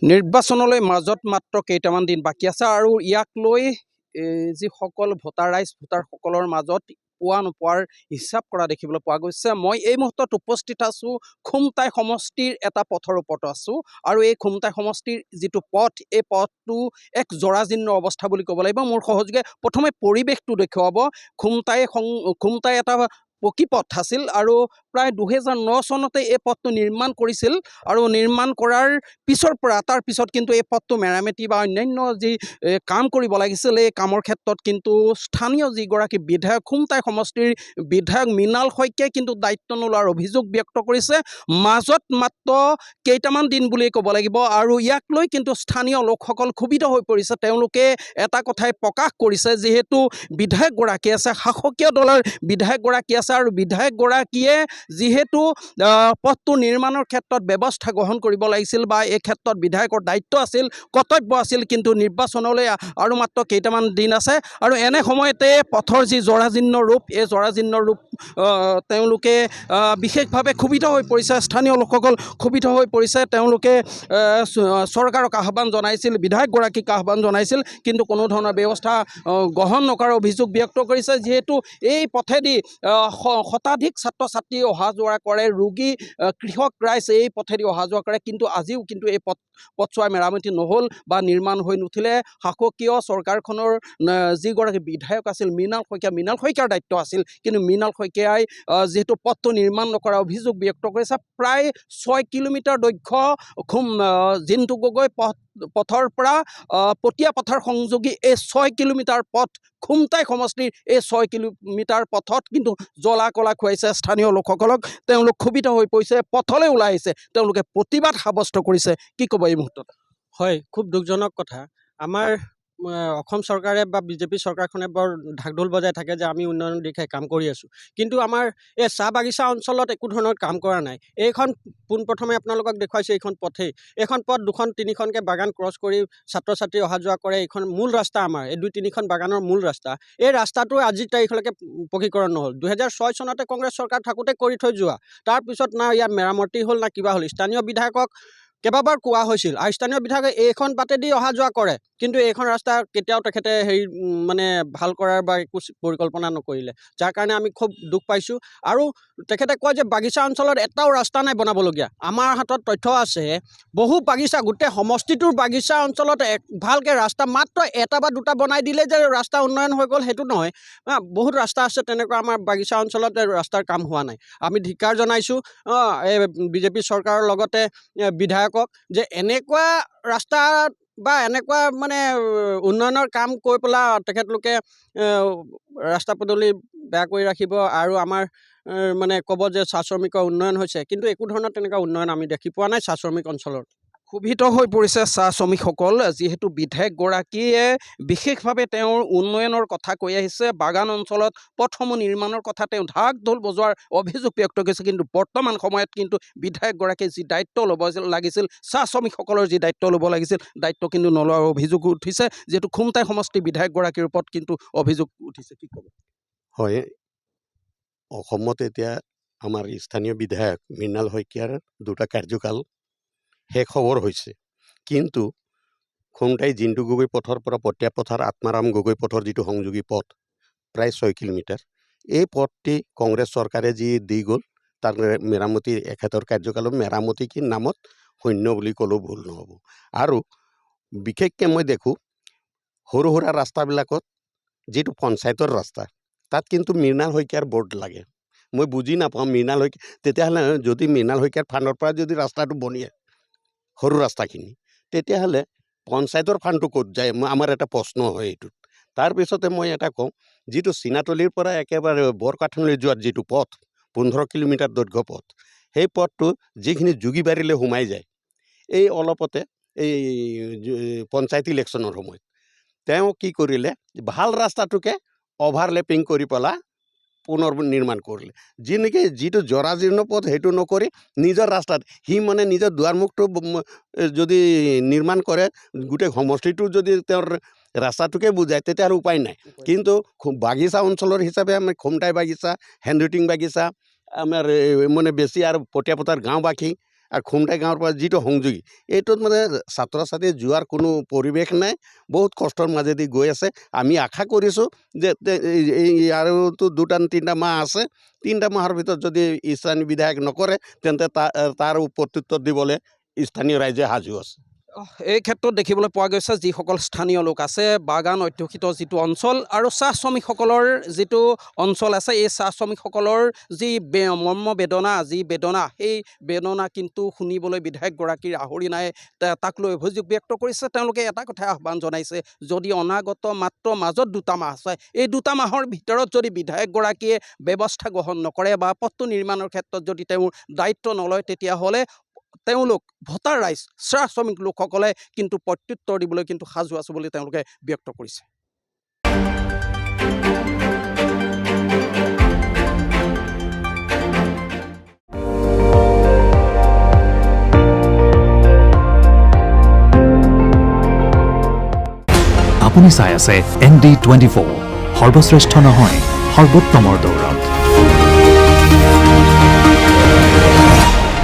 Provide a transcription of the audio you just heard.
নিৰ্বাচনলৈ মাজত মাত্ৰ কেইটামান দিন বাকী আছে আৰু ইয়াক লৈ যিসকল ভোটাৰসকলৰ মাজত পোৱা নোপোৱাৰ হিচাপ কৰা দেখিবলৈ পোৱা গৈছে। মই এই মুহূৰ্তত উপস্থিত আছোঁ খুমটাই সমষ্টিৰ এটা পথৰ ওপৰত আছোঁ আৰু এই খুমটাই সমষ্টিৰ যিটো পথ এই পথটো এক জৰাজীৰ্ণ অৱস্থা বুলি ক'ব লাগিব। মোৰ সহযোগে প্ৰথমে পৰিৱেশটো দেখুৱাব। খুমটাই এটা পকী পথ আছিল আৰু প্ৰায় 2009 চনতে এই পথটো নিৰ্মাণ কৰিছিল আৰু নিৰ্মাণ কৰাৰ পিছৰ পৰা তাৰ পিছত কিন্তু এই পথটো মেৰামতি বা অন্যান্য যি কাম কৰিব লাগিছিল এই কামৰ ক্ষেত্ৰত কিন্তু স্থানীয় যিগৰাকী বিধায়ক খুমটাই সমষ্টিৰ বিধায়ক মৃণাল শইকীয়াই কিন্তু দায়িত্ব নোলোৱাৰ অভিযোগ ব্যক্ত কৰিছে। মাজত মাত্ৰ কেইটামান দিন বুলি ক'ব লাগিব আৰু ইয়াক লৈ কিন্তু স্থানীয় লোকসকল ক্ষোভিত হৈ পৰিছে। তেওঁলোকে এটা কথাই প্ৰকাশ কৰিছে, যিহেতু বিধায়কগৰাকী আছে, শাসকীয় দলৰ বিধায়কগৰাকী আছে আৰু বিধায়কগৰাকীয়ে যিহেতু পথটো নিৰ্মাণৰ ক্ষেত্ৰত ব্যৱস্থা গ্ৰহণ কৰিব লাগিছিল বা এই ক্ষেত্ৰত বিধায়কৰ দায়িত্ব আছিল, কৰ্তব্য আছিল, কিন্তু নিৰ্বাচনলৈ আৰু মাত্ৰ কেইটামান দিন আছে আৰু এনে সময়তে পথৰ যি জৰাজীৰ্ণ ৰূপ এই জৰাজীৰ্ণ ৰূপ তেওঁলোকে বিশেষভাৱে ক্ষোভিত হৈ পৰিছে। স্থানীয় লোকসকল ক্ষোভিত হৈ পৰিছে। তেওঁলোকে চৰকাৰক আহ্বান জনাইছিল, বিধায়কগৰাকীক আহ্বান জনাইছিল, কিন্তু কোনো ধৰণৰ ব্যৱস্থা গ্ৰহণ নকৰাৰ অভিযোগ ব্যক্ত কৰিছে। যিহেতু এই পথেদি শতাধিক ছাত্ৰ ছাত্ৰী অহা যোৱা কৰে, ৰোগী কৃষক ৰাইজ এই পথেদি অহা যোৱা কৰে, কিন্তু আজিও কিন্তু এই পথছোৱাৰ মেৰামতি নহ'ল বা নিৰ্মাণ হৈ নুঠিলে। শাসকীয় চৰকাৰখনৰ যিগৰাকী বিধায়ক আছিল মৃণাল শইকীয়াৰ দায়িত্ব আছিল, কিন্তু মৃণাল শইকীয়াই যিহেতু পথটো নিৰ্মাণ নকৰাৰ অভিযোগ ব্যক্ত কৰিছে। প্ৰায় 6 কিলোমিটাৰ দৈৰ্ঘ্য জিন্তু গগৈ পথৰ পৰা পতিয়া পথাৰ সংযোগী এই 6 কিলোমিটাৰ পথ খুমটাই সমষ্টিৰ এই 6 কিলোমিটাৰ পথত কিন্তু জ্বলা কলা খুৱাইছে স্থানীয় লোকসকলক। তেওঁলোক ক্ষোভিত হৈ পৰিছে, পথলৈ ওলাই আহিছে, তেওঁলোকে প্ৰতিবাদ সাব্যস্ত কৰিছে। কি ক'ব এই মুহূৰ্তত? হয়, খুব দুখজনক কথা। আমাৰ অসম চৰকাৰে বা বিজেপি চৰকাৰখনে বৰ ঢাকঢোল বজাই থাকে যে আমি উন্নয়নৰ দিশে কাম কৰি আছোঁ, কিন্তু আমাৰ এই চাহ বাগিচা অঞ্চলত একো ধৰণৰ কাম কৰা নাই। এইখন পোনপ্ৰথমে আপোনালোকক দেখুৱাইছোঁ, এইখন পথেই, এইখন পথ 2-3খনকৈ বাগান ক্ৰছ কৰি ছাত্ৰ ছাত্ৰী অহা যোৱা কৰে। এইখন মূল ৰাস্তা, আমাৰ এই 2-3খন বাগানৰ মূল ৰাস্তা। এই ৰাস্তাটো আজিৰ তাৰিখলৈকে পকীকৰণ নহ'ল। 2006 চনতে কংগ্ৰেছ চৰকাৰ থাকোঁতে কৰি থৈ যোৱা, তাৰপিছত না ইয়াত মেৰামতি হ'ল না কিবা হ'ল। স্থানীয় বিধায়কক কেইবাবাৰ কোৱা হৈছিল আৰু স্থানীয় বিধায়কে এইখন বাটেদি অহা যোৱা কৰে, কিন্তু এইখন ৰাস্তা কেতিয়াও তেখেতে মানে ভাল কৰাৰ বা একো পৰিকল্পনা নকৰিলে, যাৰ কাৰণে আমি খুব দুখ পাইছোঁ। আৰু তেখেতে কয় যে বাগিচা অঞ্চলত এটাও ৰাস্তা নাই বনাবলগীয়া। আমাৰ হাতত তথ্য আছে, বহু বাগিচা, গোটেই সমষ্টিটোৰ বাগিচা অঞ্চলত ভালকৈ ৰাস্তা মাত্ৰ এটা বা দুটা বনাই দিলে যে ৰাস্তা উন্নয়ন হৈ গ'ল সেইটো নহয়। বহুত ৰাস্তা আছে তেনেকুৱা আমাৰ বাগিচা অঞ্চলত ৰাস্তাৰ কাম হোৱা নাই। আমি ধিক্কাৰ জনাইছোঁ এই বিজেপি চৰকাৰৰ লগতে বিধায়কক যে এনেকুৱা ৰাস্তা বা এনেকুৱা মানে উন্নয়নৰ কাম কৰি পেলাই তেখেতলোকে ৰাস্তা পদূলি বেয়া কৰি ৰাখিব আৰু আমাৰ মানে ক'ব যে চাহ শ্ৰমিকৰ উন্নয়ন হৈছে, কিন্তু একো ধৰণৰ তেনেকুৱা উন্নয়ন আমি দেখি পোৱা নাই চাহ শ্ৰমিক অঞ্চলত। ক্ষোভিত হৈ পৰিছে চাহ শ্ৰমিকসকল, যিহেতু বিধায়কগৰাকীয়ে বিশেষভাৱে তেওঁৰ উন্নয়নৰ কথা কৈ আহিছে। বাগান অঞ্চলত পথসমূহ নিৰ্মাণৰ কথা তেওঁ ঢাক ঢোল বজোৱাৰ অভিযোগ ব্যক্ত কৰিছে, কিন্তু বৰ্তমান সময়ত কিন্তু বিধায়কগৰাকীয়ে যি দায়িত্ব ল'ব লাগিছিল, চাহ শ্ৰমিকসকলৰ যি দায়িত্ব ল'ব লাগিছিল, দায়িত্ব কিন্তু নলোৱাৰ অভিযোগ উঠিছে। যিহেতু খুমটাই সমষ্টি বিধায়কগৰাকীৰ ওপৰত কিন্তু অভিযোগ উঠিছে। কি ক'ব? হয়, অসমত এতিয়া আমাৰ স্থানীয় বিধায়ক মৃণাল শইকীয়াৰ 2টা কাৰ্যকাল শেষ খবৰ হৈছে, কিন্তু খুমটাই জিন্তু গগৈ পথৰ পৰা পতিয়া পথাৰ আত্মাৰাম গগৈ পথৰ যিটো সংযোগী পথ প্ৰায় 6 কিলোমিটাৰ, এই পথটি কংগ্ৰেছ চৰকাৰে যি দি গ'ল তাৰ মেৰামতি এখেতৰ কাৰ্যকালত মেৰামতি কি নামত শূন্য বুলি ক'লেও ভুল নহ'ব। আৰু বিশেষকৈ মই দেখোঁ সৰু সুৰা ৰাস্তাবিলাকত যিটো পঞ্চায়তৰ ৰাস্তা তাত কিন্তু মৃণাল শইকীয়াৰ বৰ্ড লাগে। মই বুজি নাপাওঁ মৃণাল শইকীয়া, তেতিয়াহ'লে যদি মৃণাল শইকীয়াৰ ফাণ্ডৰ পৰা যদি ৰাস্তাটো বনিয়ে সৰু ৰাস্তাখিনি, তেতিয়াহ'লে পঞ্চায়তৰ ফাণ্ডটো ক'ত যায়? আমাৰ এটা প্ৰশ্ন হয় এইটোত। তাৰপিছতে মই এটা কওঁ, যিটো চিনাতলিৰ পৰা একেবাৰে বৰকাঠলৈ যোৱাৰ যিটো পথ 15 কিলোমিটাৰ দৈৰ্ঘ্য পথ, সেই পথটো যিখিনি যোগীবাৰীলৈ সোমাই যায়, এই অলপতে এই পঞ্চায়ত ইলেকশ্যনৰ সময়ত তেওঁ কি কৰিলে, ভাল ৰাস্তাটোকে অভাৰলেপিং কৰি পেলাই পুনৰ নিৰ্মাণ কৰিলে। যিটো জৰাজীৰ্ণ পথ সেইটো নকৰি নিজৰ ৰাস্তাত সি মানে নিজৰ দুৱাৰমুখটো যদি নিৰ্মাণ কৰে, গোটেই সমষ্টিটো যদি তেওঁৰ ৰাস্তাটোকে বুজায় তেতিয়াহ'লে উপায় নাই। কিন্তু বাগিচা অঞ্চলৰ হিচাপে আমি খুমটাই বাগিচা, হেণ্ডৰাইটিং বাগিচা, আমাৰ মানে বেছি আৰু পতিয়া পথাৰ গাঁওবাসী আৰু খুমটাই গাঁৱৰ পৰা যিটো সংযোগী এইটোত মানে ছাত্ৰ ছাত্ৰী যোৱাৰ কোনো পৰিৱেশ নাই, বহুত কষ্টৰ মাজেদি গৈ আছে। আমি আশা কৰিছোঁ যে আৰুতো 2-3টা মাহ আছে, 3টা মাহৰ ভিতৰত যদি স্থানীয় বিধায়ক নকৰে তেন্তে তাৰ প্ৰত্যুত্তৰ দিবলৈ স্থানীয় ৰাইজে সাজু আছে। এই ক্ষেত্ৰত দেখিবলৈ পোৱা গৈছে যিসকল স্থানীয় লোক আছে, বাগান অধ্যুষিত যিটো অঞ্চল আৰু চাহ শ্ৰমিকসকলৰ যিটো অঞ্চল আছে, এই চাহ শ্ৰমিকসকলৰ যি মৰ্মবেদনা, যি বেদনা, সেই বেদনা কিন্তু শুনিবলৈ বিধায়কগৰাকীৰ আহৰি নাই। তাক লৈ অভিযোগ ব্যক্ত কৰিছে। তেওঁলোকে এটা কথাই আহ্বান জনাইছে, যদি অনাগত মাত্ৰ মাজত 2টা মাহ আছে, এই 2টা মাহৰ ভিতৰত যদি বিধায়কগৰাকীয়ে ব্যৱস্থা গ্ৰহণ নকৰে বা পথটো নিৰ্মাণৰ ক্ষেত্ৰত যদি তেওঁৰ দায়িত্ব নলয়, তেতিয়াহ'লে তেওঁলোক ভোটাৰ ৰাইজ, চাহ শ্ৰমিক লোকসকলে কিন্তু প্ৰত্যুত্তৰ দিবলৈ কিন্তু সাজু আছে বুলি তেওঁলোকে ব্যক্ত কৰিছে। আপুনি চাই আছে ND24, সৰ্বশ্ৰেষ্ঠ নহয় সৰ্বোত্তমৰ দৌৰত।